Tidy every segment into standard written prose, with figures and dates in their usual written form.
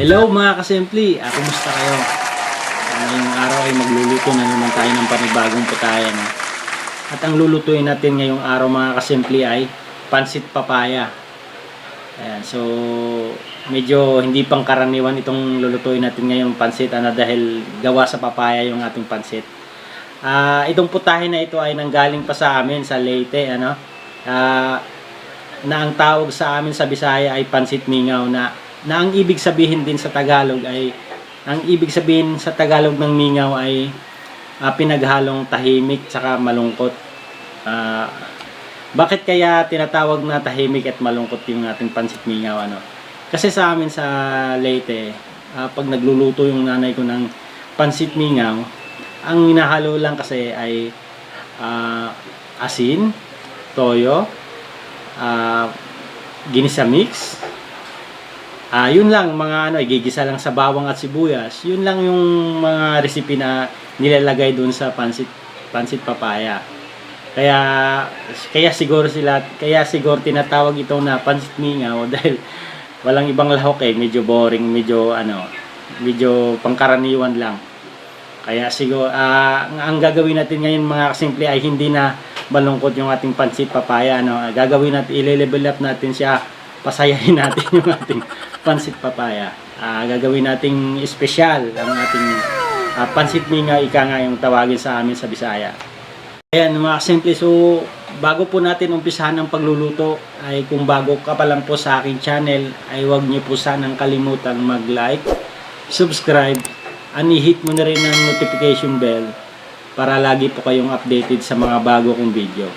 Hello mga kasimple, kumusta kayo? Ngayong araw ay magluluto na naman tayo ng panibagong putahe. No? At ang lulutuin natin ngayong araw mga kasimple ay pansit papaya. Ayan, so medyo hindi pang karaniwan itong lulutuin natin ngayong pansit dahil gawa sa papaya yung ating pansit. Itong putahe na ito ay nanggaling pa sa amin sa Leyte, na ang tawag sa amin sa Bisaya ay pansit mingaw na ang ibig sabihin din sa Tagalog ay ng mingaw ay pinaghalong tahimik tsaka malungkot. Bakit kaya tinatawag na tahimik at malungkot yung ating pansit mingaw Kasi sa amin sa Leyte, pag nagluluto yung nanay ko ng pansit mingaw, ang hinahalo lang kasi ay asin, toyo, ginisa mix. Yun lang mga igigisa lang sa bawang at sibuyas. Yun lang yung mga recipe na nilalagay doon sa pansit papaya. Kaya siguro tinatawag ito na pansit mingaw dahil walang ibang lahok medyo boring, medyo pangkaraniwan lang. Kaya siguro ang gagawin natin ngayon mga kasimple ay hindi na malungkot yung ating pansit papaya Gagawin natin, i-level up natin siya, pasayahin natin yung ating pansit papaya. Gagawin nating espesyal ang ating pansit mingaw, ika nga yung tawagin sa amin sa Bisaya. Ayan mga kasimple, so bago po natin umpisahan ang pagluluto ay kung bago ka pa lang po sa aking channel ay huwag niyo po sanang kalimutan mag-like, subscribe, i-hit mo na rin ang notification bell para lagi po kayong updated sa mga bago kong video.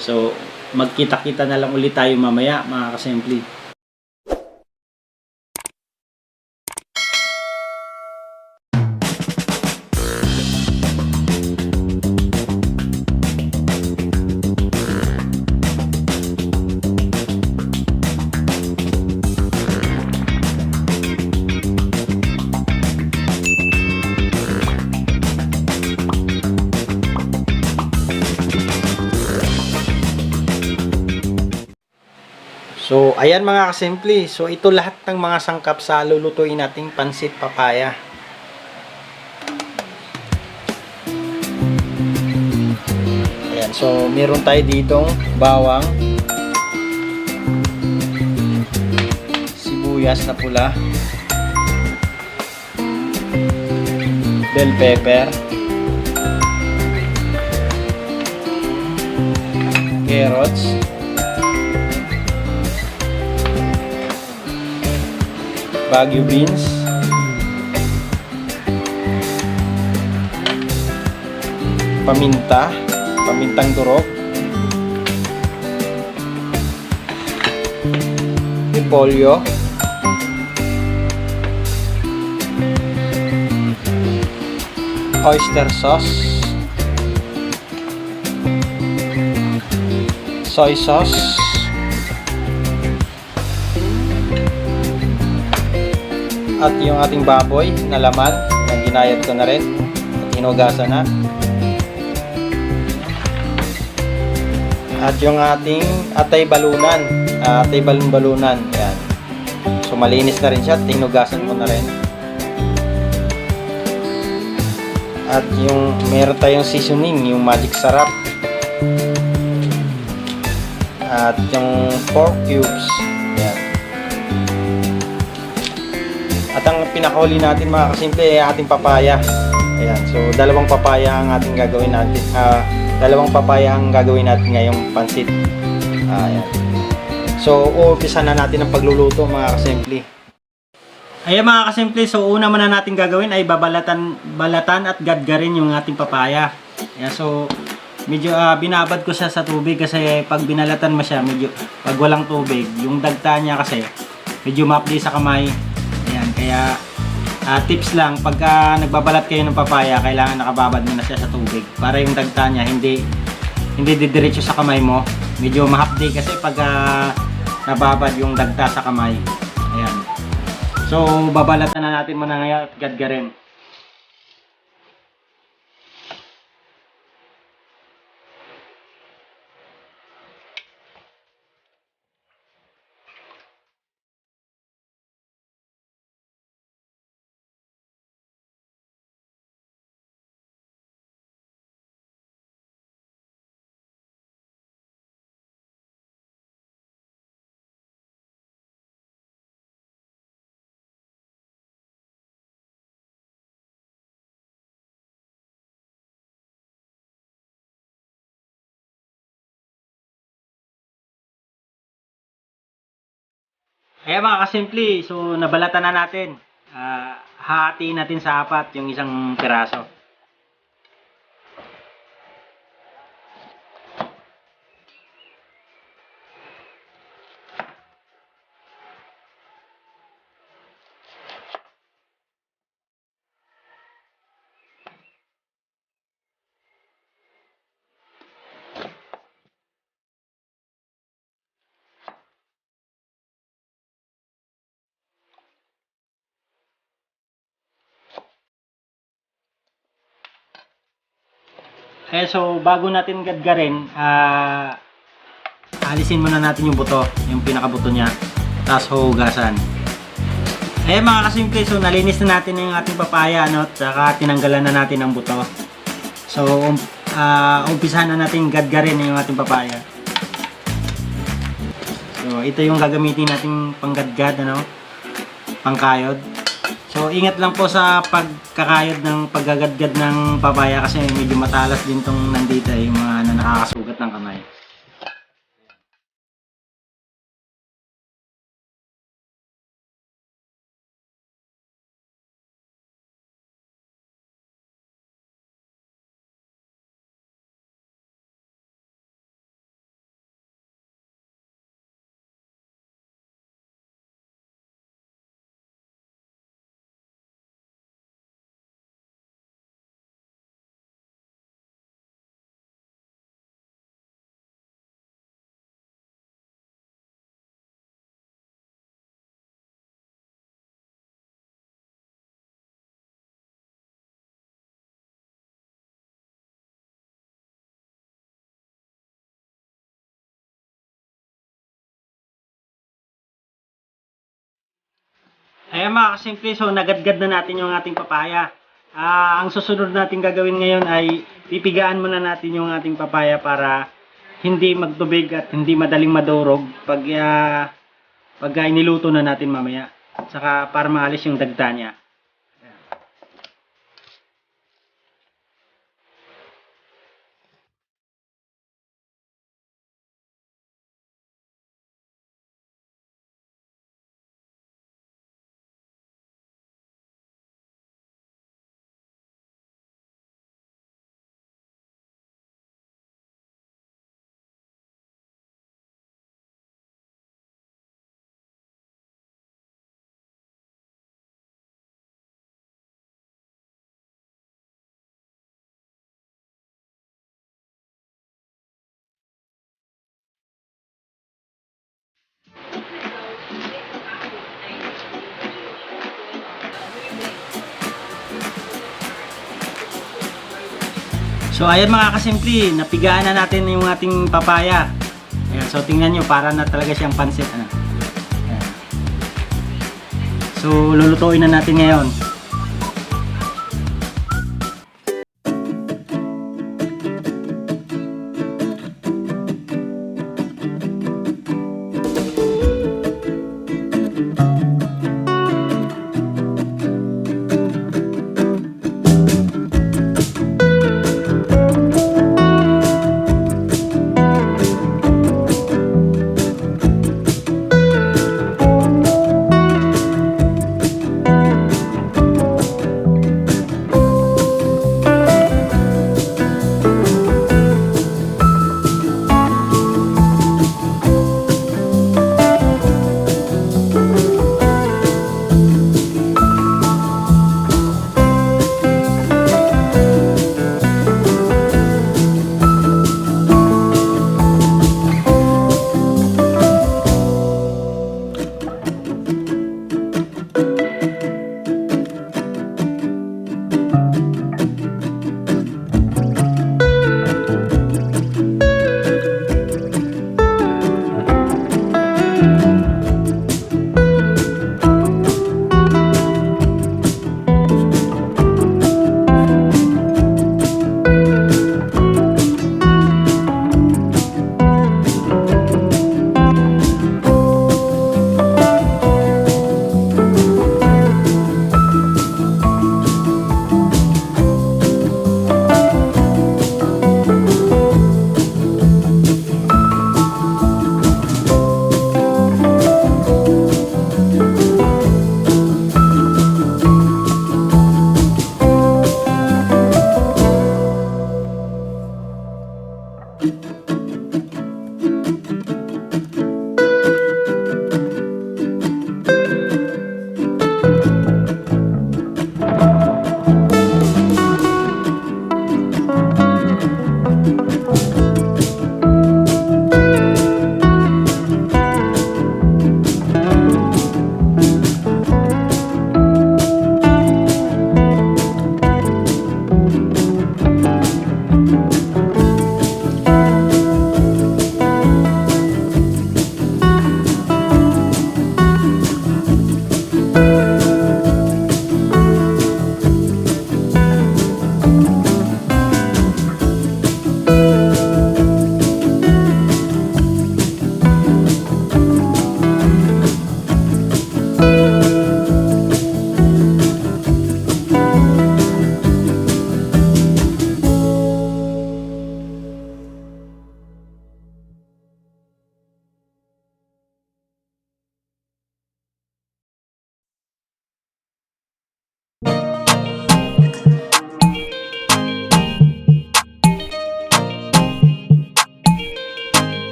So magkita-kita na lang ulit tayo mamaya mga kasimple. So, ayan mga kasimple. So, ito lahat ng mga sangkap sa lulutuin nating pansit papaya. Ayan. So, meron tayo ditong bawang, sibuyas na pula, bell pepper, carrots, Baguio beans, pamintang durog, repolyo, oyster sauce, soy sauce, at yung ating baboy na laman na ginayat ko na rin at hinugasan na, at yung ating atay balunan, balunan yan. So malinis na rin siya at hinugasan ko na rin. At yung meron tayong seasoning, yung magic sarap, at yung pork cubes yan. At ang pinakahuli natin mga kasimple ay ating papaya. Ayan, so dalawang papaya ang gagawin natin ngayong pansit. Ayan. So umpisa na natin ang pagluluto mga kasimple. Ayan mga kasimple, so una muna natin gagawin ay balatan at gadgarin yung ating papaya. Ayan, so medyo binabad ko siya sa tubig kasi pag binalatan mo siya, medyo pag walang tubig, yung dagta niya kasi medyo maapdi sa kamay. Ayan, kaya tips lang, pagka nagbabalat kayo ng papaya, kailangan nakababad mo na siya sa tubig para yung dagta niya hindi didiretso sa kamay mo. Medyo mahapdi kasi pagka nababad yung dagta sa kamay. Ayan. So babalatan na natin muna ngayon at gadgarin. Ayan mga kasimple, so nabalatan na natin. Hahatiin natin sa apat yung isang piraso. So bago natin gadgarin, alisin muna natin yung buto, yung pinakabuto niya, tapos hugasan. Mga kasimple, so nalinis na natin yung ating papaya, no? Saka tinanggalan na natin ang buto. So umpisahan na natin gadgarin yung ating papaya. So ito yung gagamitin nating panggadgad, ano? Pangkayod. So ingat lang po sa pagkakayod ng paggagadgad ng papaya kasi medyo matalas din tong nandito yung mga nakakasugat ng kamay. Mga kasimple, so nagadgad na natin yung ating papaya. Ang susunod natin gagawin ngayon ay pipigaan muna natin yung ating papaya para hindi magtubig at hindi madaling madurog pag iniluto na natin mamaya. At saka para maalis yung dagta niya. So ayan mga kasimple, napigaan na natin yung ating papaya. Ayan, so tingnan nyo, para na talaga siyang pansit. Ayan. So lulutuin na natin ngayon.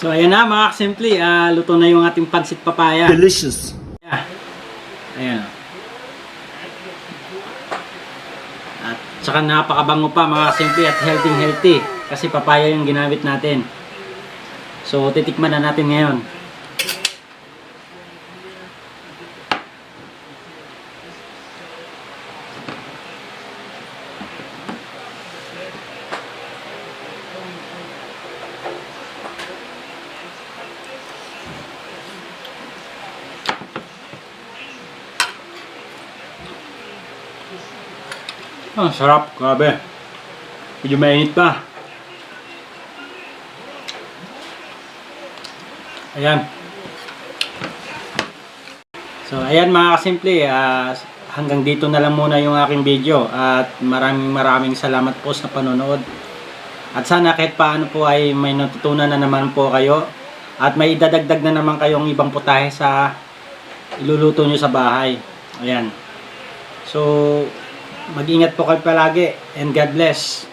So ayan na mga kasimple, luto na yung ating pansit papaya. Delicious. Ayan. At saka napakabango pa mga kasimple at healthy kasi papaya yung ginamit natin. So titikman na natin ngayon. Sarap, grabe. Medyo mainit pa. Ayan. So, ayan mga kasimple, hanggang dito na lang muna yung aking video at maraming salamat po sa panonood. At sana kahit paano po ay may natutunan na naman po kayo at may idadagdag na naman kayong ibang putahe sa iluluto nyo sa bahay. Ayan. So, mag-ingat po kayo palagi and God bless.